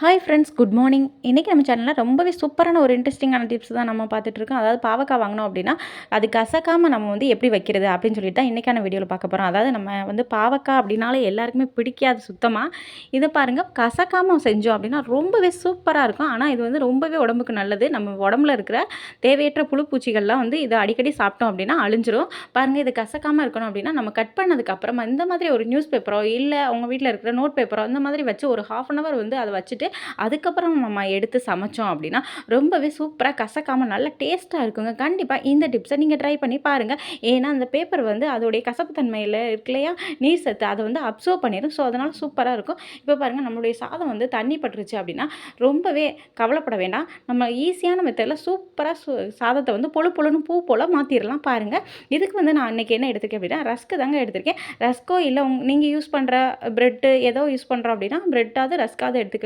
Hi friends, good morning. இன்றைக்கி நம்ம சேனலில் ரொம்பவே சூப்பரான ஒரு இன்ட்ரெஸ்டிங்கான டிப்ஸ் தான் நம்ம பார்த்துட்ருக்கோம். அதாவது பாவக்காய் வாங்கினோம் அப்படின்னா அது கசக்காமல் நம்ம வந்து எப்படி வைக்கிறது அப்படின்னு சொல்லிட்டு தான் இன்றைக்கான வீடியோவில் பார்க்க போகிறோம். அதாவது நம்ம வந்து பாவக்காய் அப்படின்னாலே எல்லாருக்குமே பிடிக்காது சுத்தமாக. இதை பாருங்கள், கசக்காமல் செஞ்சோம் அப்படின்னா ரொம்பவே சூப்பராக இருக்கும். ஆனால் இது வந்து ரொம்பவே உடம்புக்கு நல்லது. நம்ம உடம்புல இருக்கிற தேவையற்ற புழு பூச்சிகள்லாம் வந்து இதை அடிக்கடி சாப்பிட்டோம் அப்படின்னா அழிஞ்சிரும். பாருங்கள், இது கசக்காமல் இருக்கணும் அப்படின்னா நம்ம கட் பண்ணதுக்கப்புறமா இந்த மாதிரி ஒரு நியூஸ் பேப்பரோ இல்லை உங்கள் வீட்டில் இருக்கிற நோட் பேப்பரோ இந்த மாதிரி வச்சு ஒரு ½ hour வந்து அதை வச்சுட்டு அதுக்கப்புறம் நம்ம எடுத்து சமைச்சோம் அப்படின்னா ரொம்பவே சூப்பராக கசக்காமல் நல்ல டேஸ்ட்டாக இருக்குங்க. கண்டிப்பாக இந்த டிப்ஸை நீங்கள் ட்ரை பண்ணி பாருங்கள். ஏன்னா அந்த பேப்பர் வந்து அதோடைய கசப்பு தன்மையில் இருக்கு இல்லையா, நீர் சத்து அதை வந்து அப்சர்வ் பண்ணிடும். ஸோ அதனால் சூப்பராக இருக்கும். இப்போ பாருங்கள், நம்மளுடைய சாதம் வந்து தண்ணி பட்டுருச்சு அப்படின்னா ரொம்பவே கவலைப்பட வேண்டாம். நம்ம ஈஸியான மெத்தடில் சூப்பராக சாதத்தை வந்து பொழு பொழுன்னு பூ போல் மாற்றிடலாம். பாருங்கள், இதுக்கு வந்து நான் இன்றைக்கி என்ன எடுத்துருக்கேன் அப்படின்னா ரஸ்க்கு தாங்க எடுத்திருக்கேன். ரஸ்க்கோ இல்லை நீங்கள் யூஸ் பண்ணுற ப்ரெட்டு ஏதோ யூஸ் பண்ணுறோம் அப்படின்னா ப்ரெட்டாவது ரஸ்க்காவது எடுத்துக்க.